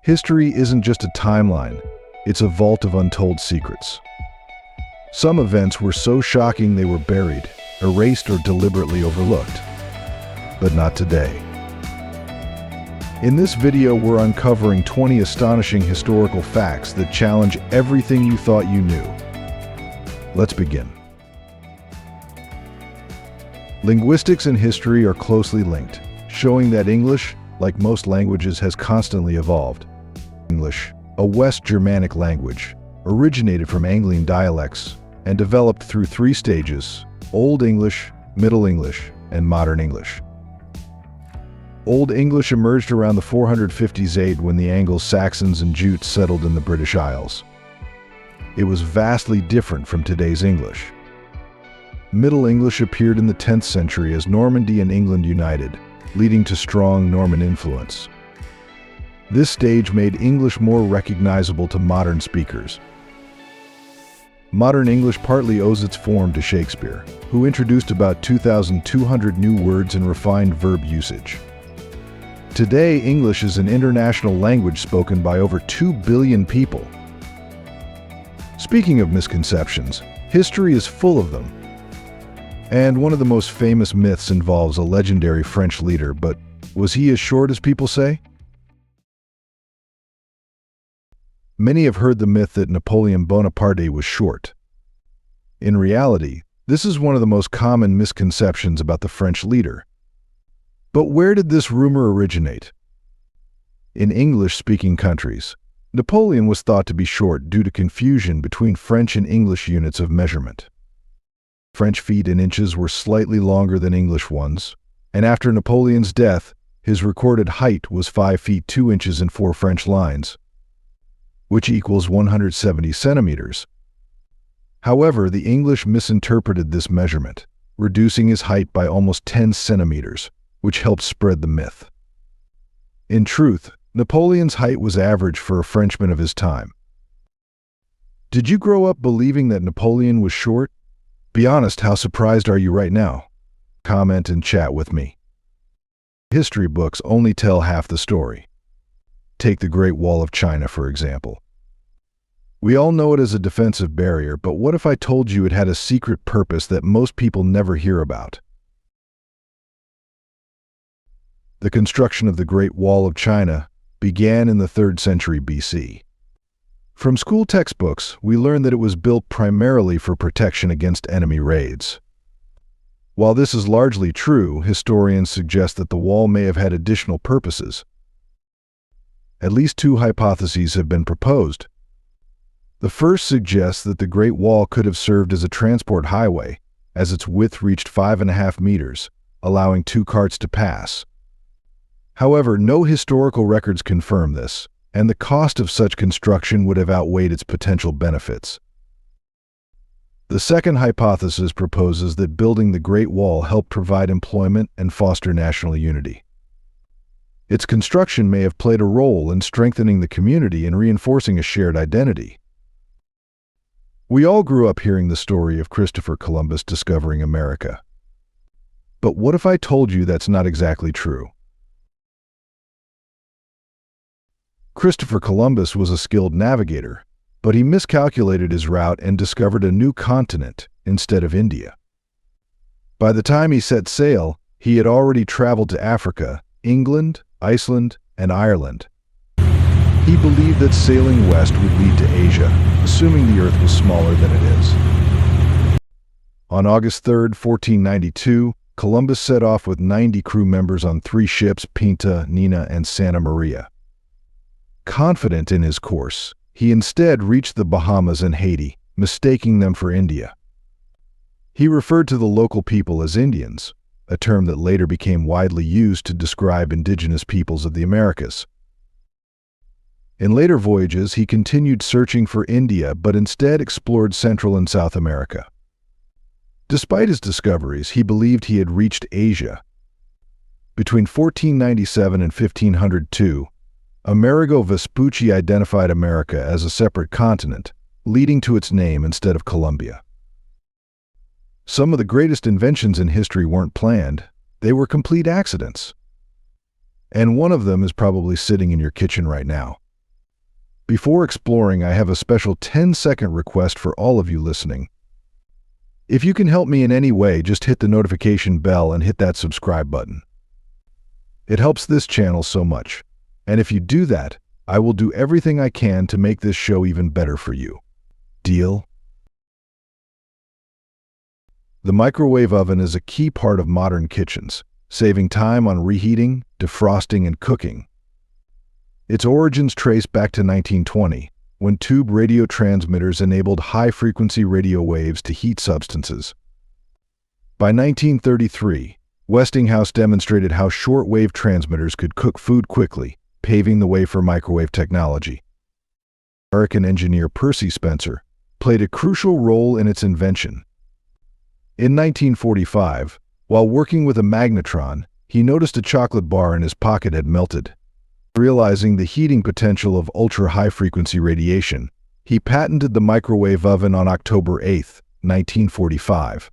History isn't just a timeline, it's a vault of untold secrets. Some events were so shocking they were buried, erased, or deliberately overlooked. But not today. In this video, we're uncovering 20 astonishing historical facts that challenge everything you thought you knew. Let's begin. Linguistics and history are closely linked, showing that English, like most languages, has constantly evolved. English, a West Germanic language, originated from Anglian dialects and developed through three stages: Old English, Middle English, and Modern English. Old English emerged around the 450s AD when the Anglo-Saxons and Jutes settled in the British Isles. It was vastly different from today's English. Middle English appeared in the 10th century as Normandy and England united, leading to strong Norman influence. This stage made English more recognizable to modern speakers. Modern English partly owes its form to Shakespeare, who introduced about 2,200 new words and refined verb usage. Today, English is an international language spoken by over 2 billion people. Speaking of misconceptions, history is full of them. And one of the most famous myths involves a legendary French leader, but was he as short as people say? Many have heard the myth that Napoleon Bonaparte was short. In reality, this is one of the most common misconceptions about the French leader. But where did this rumor originate? In English-speaking countries, Napoleon was thought to be short due to confusion between French and English units of measurement. French feet in inches were slightly longer than English ones, and after Napoleon's death, his recorded height was 5 feet 2 inches in 4 French lines, which equals 170 centimeters. However, the English misinterpreted this measurement, reducing his height by almost 10 centimeters, which helped spread the myth. In truth, Napoleon's height was average for a Frenchman of his time. Did you grow up believing that Napoleon was short? Be honest, how surprised are you right now? Comment and chat with me. History books only tell half the story. Take the Great Wall of China, for example. We all know it as a defensive barrier, but what if I told you it had a secret purpose that most people never hear about? The construction of the Great Wall of China began in the 3rd century BC. From school textbooks, we learn that it was built primarily for protection against enemy raids. While this is largely true, historians suggest that the wall may have had additional purposes. At least 2 hypotheses have been proposed. The first suggests that the Great Wall could have served as a transport highway, as its width reached 5.5 meters, allowing 2 carts to pass. However, no historical records confirm this, and the cost of such construction would have outweighed its potential benefits. The second hypothesis proposes that building the Great Wall helped provide employment and foster national unity. Its construction may have played a role in strengthening the community and reinforcing a shared identity. We all grew up hearing the story of Christopher Columbus discovering America. But what if I told you that's not exactly true? Christopher Columbus was a skilled navigator, but he miscalculated his route and discovered a new continent instead of India. By the time he set sail, he had already traveled to Africa, England, Iceland, and Ireland. He believed that sailing west would lead to Asia, assuming the Earth was smaller than it is. On August 3, 1492, Columbus set off with 90 crew members on 3 ships, Pinta, Nina, and Santa Maria. Confident in his course, he instead reached the Bahamas and Haiti, mistaking them for India. He referred to the local people as Indians, a term that later became widely used to describe indigenous peoples of the Americas. In later voyages, he continued searching for India, but instead explored Central and South America. Despite his discoveries, he believed he had reached Asia. Between 1497 and 1502, Amerigo Vespucci identified America as a separate continent, leading to its name instead of Columbia. Some of the greatest inventions in history weren't planned, they were complete accidents. And one of them is probably sitting in your kitchen right now. Before exploring, I have a special 10-second request for all of you listening. If you can help me in any way, just hit the notification bell and hit that subscribe button. It helps this channel so much. And if you do that, I will do everything I can to make this show even better for you. Deal? The microwave oven is a key part of modern kitchens, saving time on reheating, defrosting, and cooking. Its origins trace back to 1920, when tube radio transmitters enabled high-frequency radio waves to heat substances. By 1933, Westinghouse demonstrated how short-wave transmitters could cook food quickly, paving the way for microwave technology. American engineer Percy Spencer played a crucial role in its invention. In 1945, while working with a magnetron, he noticed a chocolate bar in his pocket had melted. Realizing the heating potential of ultra-high-frequency radiation, he patented the microwave oven on October 8, 1945.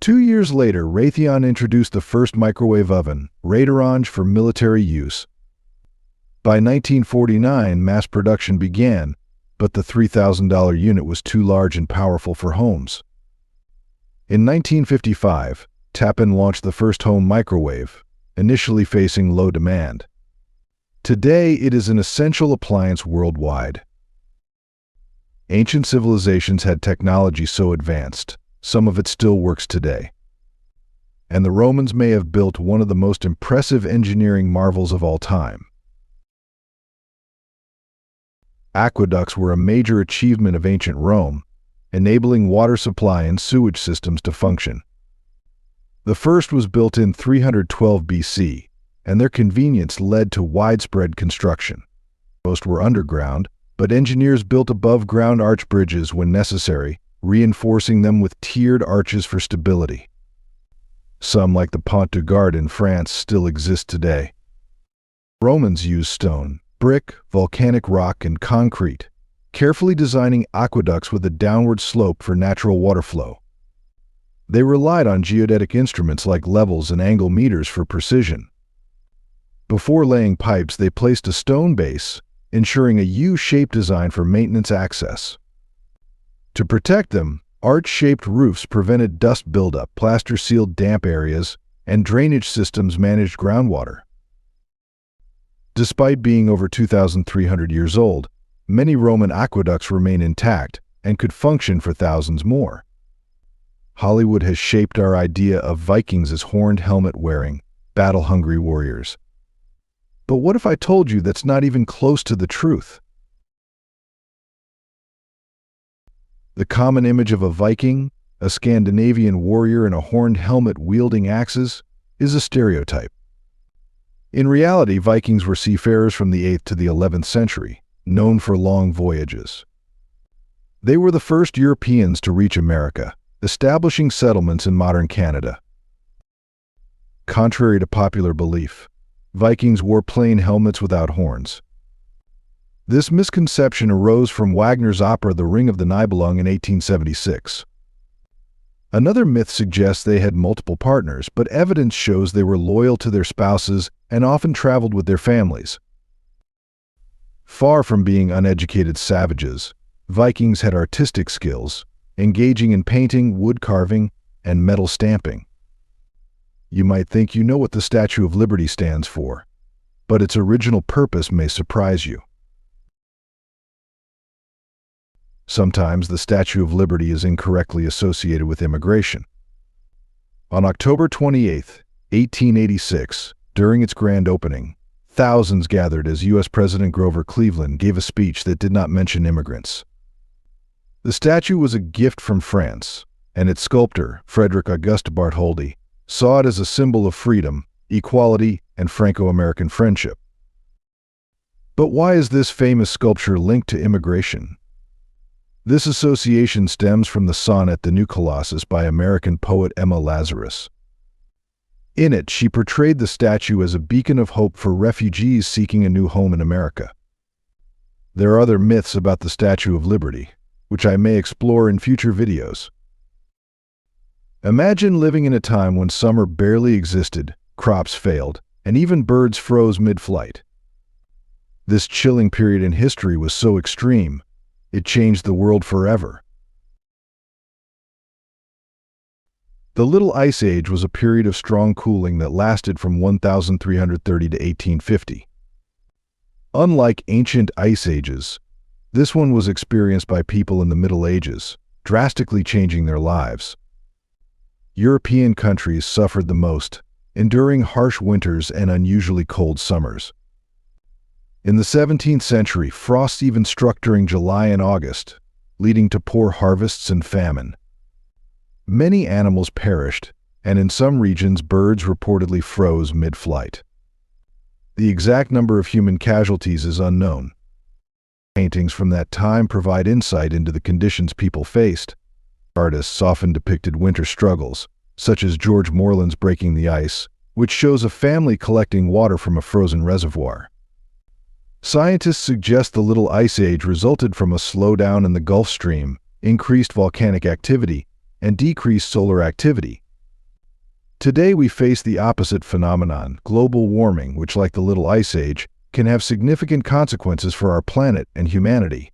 2 years later, Raytheon introduced the first microwave oven, Raytheon, for military use. By 1949, mass production began, but the $3,000 unit was too large and powerful for homes. In 1955, Tappan launched the first home microwave, initially facing low demand. Today, it is an essential appliance worldwide. Ancient civilizations had technology so advanced, some of it still works today. And the Romans may have built one of the most impressive engineering marvels of all time. Aqueducts were a major achievement of ancient Rome, enabling water supply and sewage systems to function. The first was built in 312 BC, and their convenience led to widespread construction. Most were underground, but engineers built above-ground arch bridges when necessary, reinforcing them with tiered arches for stability. Some, like the Pont du Gard in France, still exist today. Romans used stone, brick, volcanic rock, and concrete, carefully designing aqueducts with a downward slope for natural water flow. They relied on geodetic instruments like levels and angle meters for precision. Before laying pipes, they placed a stone base, ensuring a U-shaped design for maintenance access. To protect them, arch-shaped roofs prevented dust buildup, plaster sealed damp areas, and drainage systems managed groundwater. Despite being over 2,300 years old, many Roman aqueducts remain intact and could function for thousands more. Hollywood has shaped our idea of Vikings as horned helmet-wearing, battle-hungry warriors. But what if I told you that's not even close to the truth? The common image of a Viking, a Scandinavian warrior in a horned helmet wielding axes, is a stereotype. In reality, Vikings were seafarers from the 8th to the 11th century, known for long voyages. They were the first Europeans to reach America, establishing settlements in modern Canada. Contrary to popular belief, Vikings wore plain helmets without horns. This misconception arose from Wagner's opera The Ring of the Nibelung in 1876. Another myth suggests they had multiple partners, but evidence shows they were loyal to their spouses and often traveled with their families. Far from being uneducated savages, Vikings had artistic skills, engaging in painting, wood carving, and metal stamping. You might think you know what the Statue of Liberty stands for, but its original purpose may surprise you. Sometimes the Statue of Liberty is incorrectly associated with immigration. On October 28, 1886, during its grand opening, thousands gathered as U.S. President Grover Cleveland gave a speech that did not mention immigrants. The statue was a gift from France, and its sculptor, Frederick Auguste Bartholdi, saw it as a symbol of freedom, equality, and Franco-American friendship. But why is this famous sculpture linked to immigration? This association stems from the sonnet The New Colossus by American poet Emma Lazarus. In it, she portrayed the statue as a beacon of hope for refugees seeking a new home in America. There are other myths about the Statue of Liberty, which I may explore in future videos. Imagine living in a time when summer barely existed, crops failed, and even birds froze mid-flight. This chilling period in history was so extreme, it changed the world forever. The Little Ice Age was a period of strong cooling that lasted from 1330 to 1850. Unlike ancient ice ages, this one was experienced by people in the Middle Ages, drastically changing their lives. European countries suffered the most, enduring harsh winters and unusually cold summers. In the 17th century, frosts even struck during July and August, leading to poor harvests and famine. Many animals perished, and in some regions birds reportedly froze mid-flight. The exact number of human casualties is unknown. Paintings from that time provide insight into the conditions people faced. Artists often depicted winter struggles, such as George Morland's Breaking the Ice, which shows a family collecting water from a frozen reservoir. Scientists suggest the Little Ice Age resulted from a slowdown in the Gulf Stream, increased volcanic activity, and decreased solar activity. Today we face the opposite phenomenon, global warming, which, like the Little Ice Age, can have significant consequences for our planet and humanity.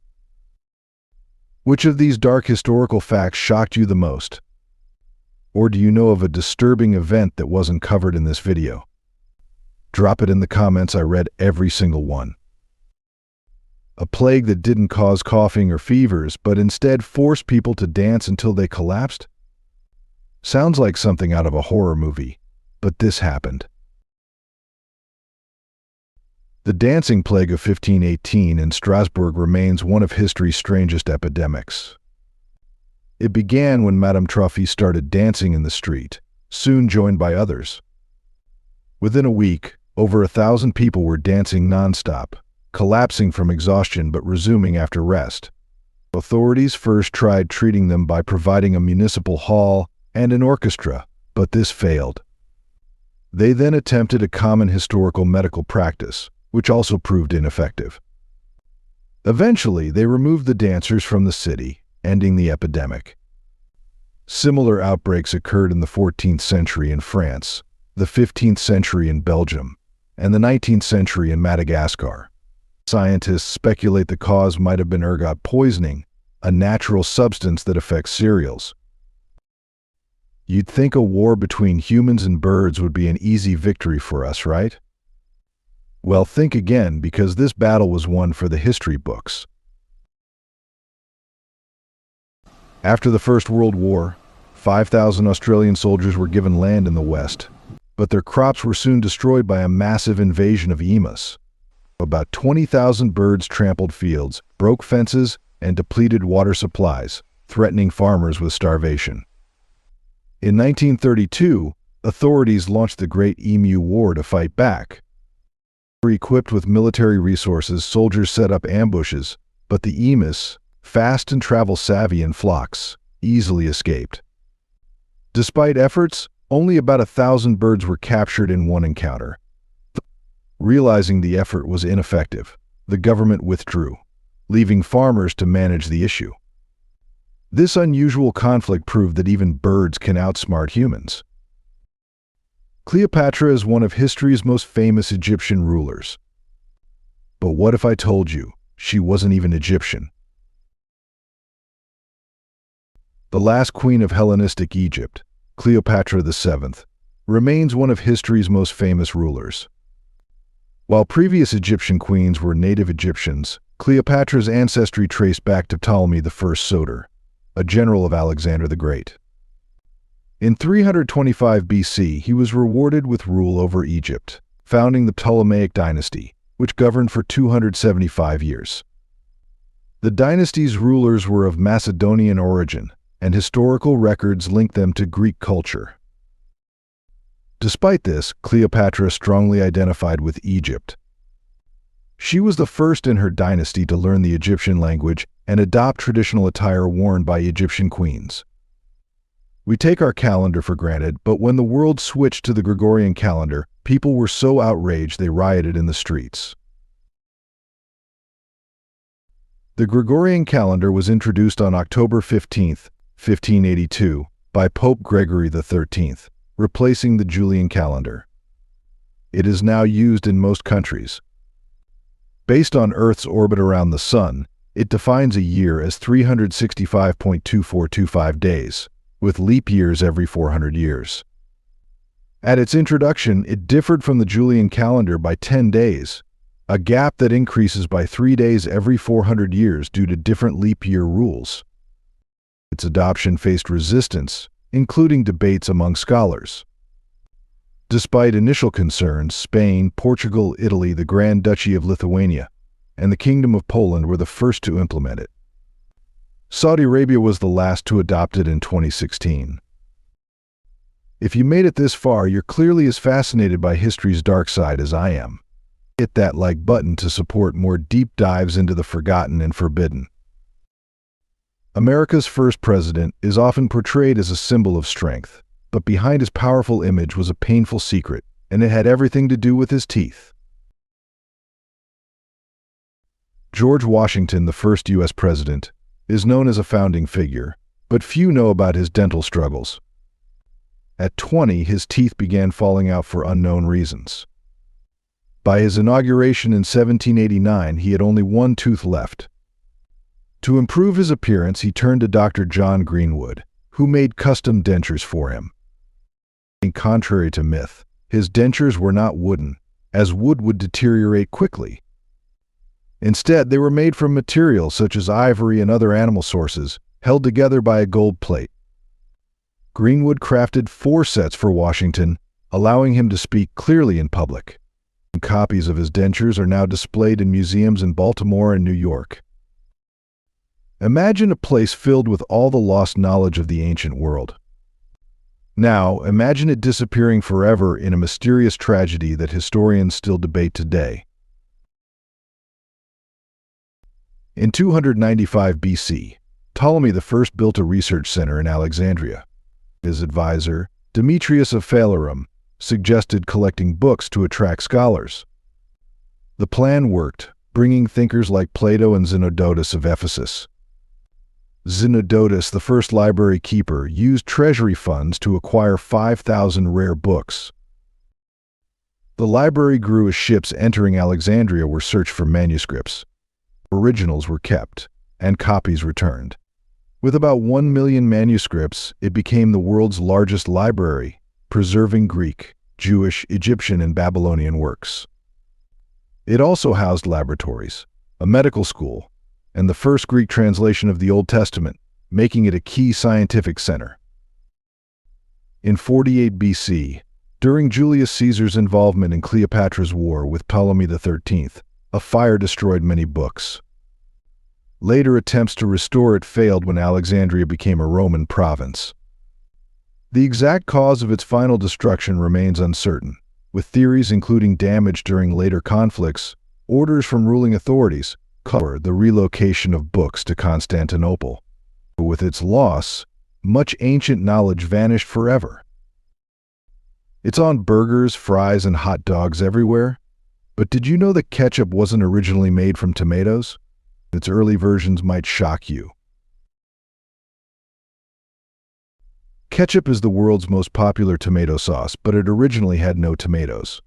Which of these dark historical facts shocked you the most? Or do you know of a disturbing event that wasn't covered in this video? Drop it in the comments. I read every single one. A plague that didn't cause coughing or fevers, but instead forced people to dance until they collapsed? Sounds like something out of a horror movie, but this happened. The dancing plague of 1518 in Strasbourg remains one of history's strangest epidemics. It began when Madame Truffy started dancing in the street, soon joined by others. Within a week, over 1,000 people were dancing non-stop, collapsing from exhaustion but resuming after rest. Authorities first tried treating them by providing a municipal hall and an orchestra, but this failed. They then attempted a common historical medical practice, which also proved ineffective. Eventually, they removed the dancers from the city, ending the epidemic. Similar outbreaks occurred in the 14th century in France, the 15th century in Belgium, and the 19th century in Madagascar. Scientists speculate the cause might have been ergot poisoning, a natural substance that affects cereals. You'd think a war between humans and birds would be an easy victory for us, right? Well, think again, because this battle was won for the history books. After the First World War, 5,000 Australian soldiers were given land in the West, but their crops were soon destroyed by a massive invasion of emus. About 20,000 birds trampled fields, broke fences, and depleted water supplies, threatening farmers with starvation. In 1932, authorities launched the Great Emu War to fight back. Equipped with military resources, soldiers set up ambushes, but the emus, fast and travel-savvy in flocks, easily escaped. Despite efforts, only about 1,000 birds were captured in one encounter. Realizing the effort was ineffective, the government withdrew, leaving farmers to manage the issue. This unusual conflict proved that even birds can outsmart humans. Cleopatra is one of history's most famous Egyptian rulers. But what if I told you she wasn't even Egyptian? The last queen of Hellenistic Egypt, Cleopatra VII, remains one of history's most famous rulers. While previous Egyptian queens were native Egyptians, Cleopatra's ancestry traced back to Ptolemy I Soter, a general of Alexander the Great. In 325 BC, he was rewarded with rule over Egypt, founding the Ptolemaic dynasty, which governed for 275 years. The dynasty's rulers were of Macedonian origin, and historical records link them to Greek culture. Despite this, Cleopatra strongly identified with Egypt. She was the first in her dynasty to learn the Egyptian language and adopt traditional attire worn by Egyptian queens. We take our calendar for granted, but when the world switched to the Gregorian calendar, people were so outraged they rioted in the streets. The Gregorian calendar was introduced on October 15, 1582, by Pope Gregory XIII, replacing the Julian calendar. It is now used in most countries. Based on Earth's orbit around the Sun, it defines a year as 365.2425 days, with leap years every 400 years. At its introduction, it differed from the Julian calendar by 10 days, a gap that increases by 3 days every 400 years due to different leap year rules. Its adoption faced resistance, including debates among scholars. Despite initial concerns, Spain, Portugal, Italy, the Grand Duchy of Lithuania, and the Kingdom of Poland were the first to implement it. Saudi Arabia was the last to adopt it in 2016. If you made it this far, you're clearly as fascinated by history's dark side as I am. Hit that like button to support more deep dives into the forgotten and forbidden. America's first president is often portrayed as a symbol of strength, but behind his powerful image was a painful secret, and it had everything to do with his teeth. George Washington, the first U.S. president, is known as a founding figure, but few know about his dental struggles. At 20, his teeth began falling out for unknown reasons. By his inauguration in 1789, he had only one tooth left. To improve his appearance, he turned to Dr. John Greenwood, who made custom dentures for him. Contrary to myth, his dentures were not wooden, as wood would deteriorate quickly. Instead, they were made from materials such as ivory and other animal sources, held together by a gold plate. Greenwood crafted 4 sets for Washington, allowing him to speak clearly in public. Copies of his dentures are now displayed in museums in Baltimore and New York. Imagine a place filled with all the lost knowledge of the ancient world. Now, imagine it disappearing forever in a mysterious tragedy that historians still debate today. In 295 BC, Ptolemy I built a research center in Alexandria. His advisor, Demetrius of Phalerum, suggested collecting books to attract scholars. The plan worked, bringing thinkers like Plato and Zenodotus of Ephesus. Zenodotus, the first library keeper, used treasury funds to acquire 5,000 rare books. The library grew as ships entering Alexandria were searched for manuscripts. Originals were kept, and copies returned. With about 1 million manuscripts, it became the world's largest library, preserving Greek, Jewish, Egyptian, and Babylonian works. It also housed laboratories, a medical school, and the first Greek translation of the Old Testament, making it a key scientific center. In 48 BC, during Julius Caesar's involvement in Cleopatra's war with Ptolemy XIII, a fire destroyed many books. Later attempts to restore it failed when Alexandria became a Roman province. The exact cause of its final destruction remains uncertain, with theories including damage during later conflicts, orders from ruling authorities, or the relocation of books to Constantinople. With its loss, much ancient knowledge vanished forever. It's on burgers, fries, and hot dogs everywhere. But did you know that ketchup wasn't originally made from tomatoes? Its early versions might shock you. Ketchup is the world's most popular tomato sauce, but it originally had no tomatoes.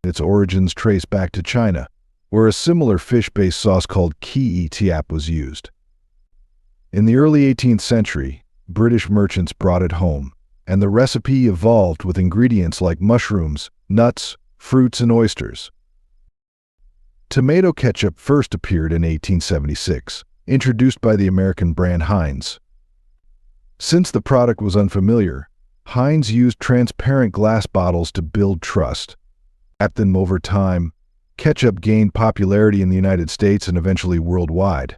Its origins trace back to China, where a similar fish-based sauce called ketchup was used. In the early 18th century, British merchants brought it home, and the recipe evolved with ingredients like mushrooms, nuts, fruits, and oysters. Tomato ketchup first appeared in 1876, introduced by the American brand Heinz. Since the product was unfamiliar, Heinz used transparent glass bottles to build trust. At them over time, ketchup gained popularity in the United States and eventually worldwide.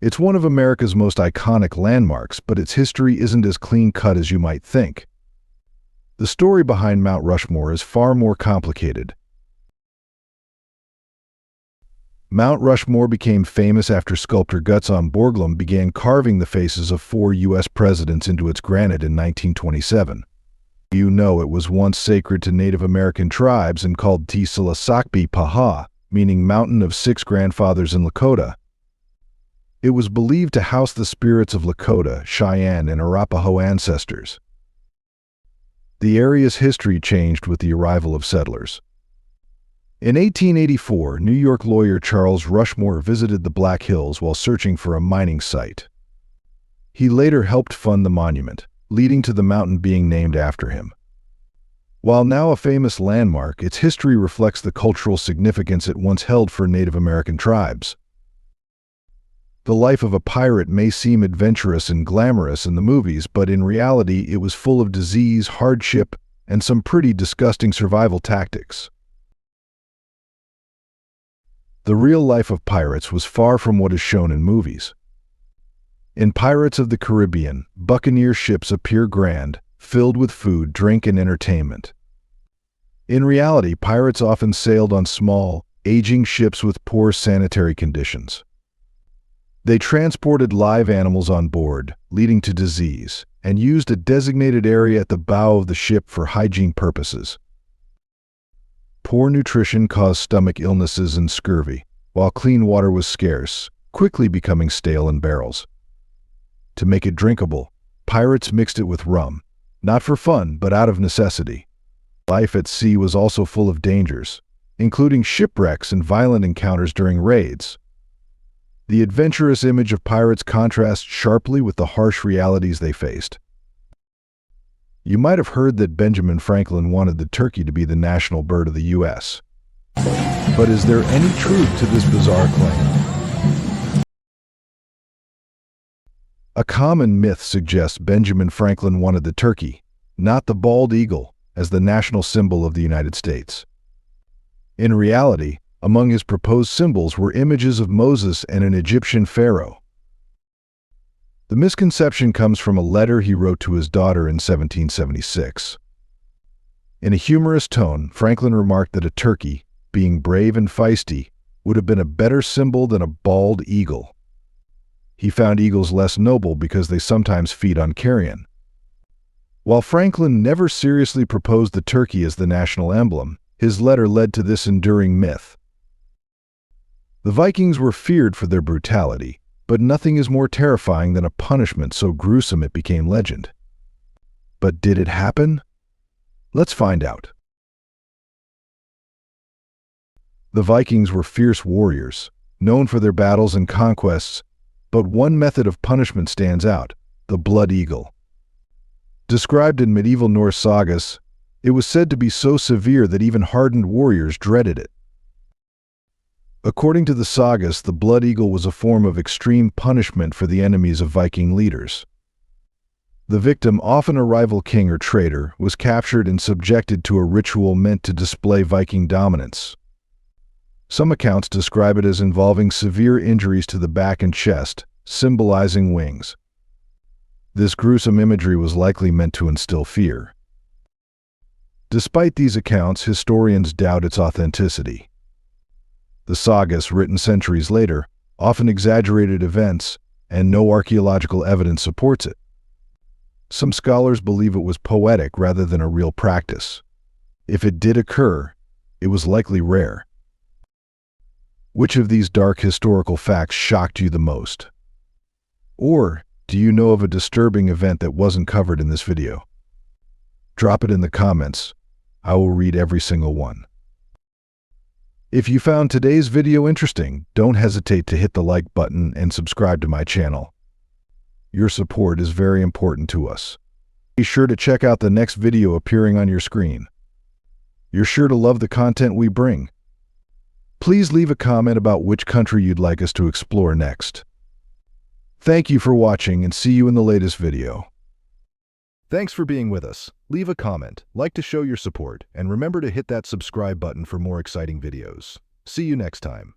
It's one of America's most iconic landmarks, but its history isn't as clean-cut as you might think. The story behind Mount Rushmore is far more complicated. Mount Rushmore became famous after sculptor Gutzon Borglum began carving the faces of 4 U.S. presidents into its granite in 1927. You know it was once sacred to Native American tribes and called Tsilasakpi Paha, meaning Mountain of 6 Grandfathers in Lakota. It was believed to house the spirits of Lakota, Cheyenne, and Arapaho ancestors. The area's history changed with the arrival of settlers. In 1884, New York lawyer Charles Rushmore visited the Black Hills while searching for a mining site. He later helped fund the monument, leading to the mountain being named after him. While now a famous landmark, its history reflects the cultural significance it once held for Native American tribes. The life of a pirate may seem adventurous and glamorous in the movies, but in reality it was full of disease, hardship, and some pretty disgusting survival tactics. The real life of pirates was far from what is shown in movies. In Pirates of the Caribbean, buccaneer ships appear grand, filled with food, drink, and entertainment. In reality, pirates often sailed on small, aging ships with poor sanitary conditions. They transported live animals on board, leading to disease, and used a designated area at the bow of the ship for hygiene purposes. Poor nutrition caused stomach illnesses and scurvy, while clean water was scarce, quickly becoming stale in barrels. To make it drinkable, pirates mixed it with rum, not for fun, but out of necessity. Life at sea was also full of dangers, including shipwrecks and violent encounters during raids. The adventurous image of pirates contrasts sharply with the harsh realities they faced. You might have heard that Benjamin Franklin wanted the turkey to be the national bird of the U.S. But is there any truth to this bizarre claim? A common myth suggests Benjamin Franklin wanted the turkey, not the bald eagle, as the national symbol of the United States. In reality, among his proposed symbols were images of Moses and an Egyptian pharaoh. The misconception comes from a letter he wrote to his daughter in 1776. In a humorous tone, Franklin remarked that a turkey, being brave and feisty, would have been a better symbol than a bald eagle. He found eagles less noble because they sometimes feed on carrion. While Franklin never seriously proposed the turkey as the national emblem, his letter led to this enduring myth. The Vikings were feared for their brutality, but nothing is more terrifying than a punishment so gruesome it became legend. But did it happen? Let's find out. The Vikings were fierce warriors, known for their battles and conquests, but one method of punishment stands out: the blood eagle. Described in medieval Norse sagas, it was said to be so severe that even hardened warriors dreaded it. According to the sagas, the blood eagle was a form of extreme punishment for the enemies of Viking leaders. The victim, often a rival king or traitor, was captured and subjected to a ritual meant to display Viking dominance. Some accounts describe it as involving severe injuries to the back and chest, symbolizing wings. This gruesome imagery was likely meant to instill fear. Despite these accounts, historians doubt its authenticity. The sagas, written centuries later, often exaggerated events, and no archaeological evidence supports it. Some scholars believe it was poetic rather than a real practice. If it did occur, it was likely rare. Which of these dark historical facts shocked you the most? Or do you know of a disturbing event that wasn't covered in this video? Drop it in the comments. I will read every single one. If you found today's video interesting, don't hesitate to hit the like button and subscribe to my channel. Your support is very important to us. Be sure to check out the next video appearing on your screen. You're sure to love the content we bring. Please leave a comment about which country you'd like us to explore next. Thank you for watching and see you in the latest video. Thanks for being with us. Leave a comment, like to show your support, and remember to hit that subscribe button for more exciting videos. See you next time.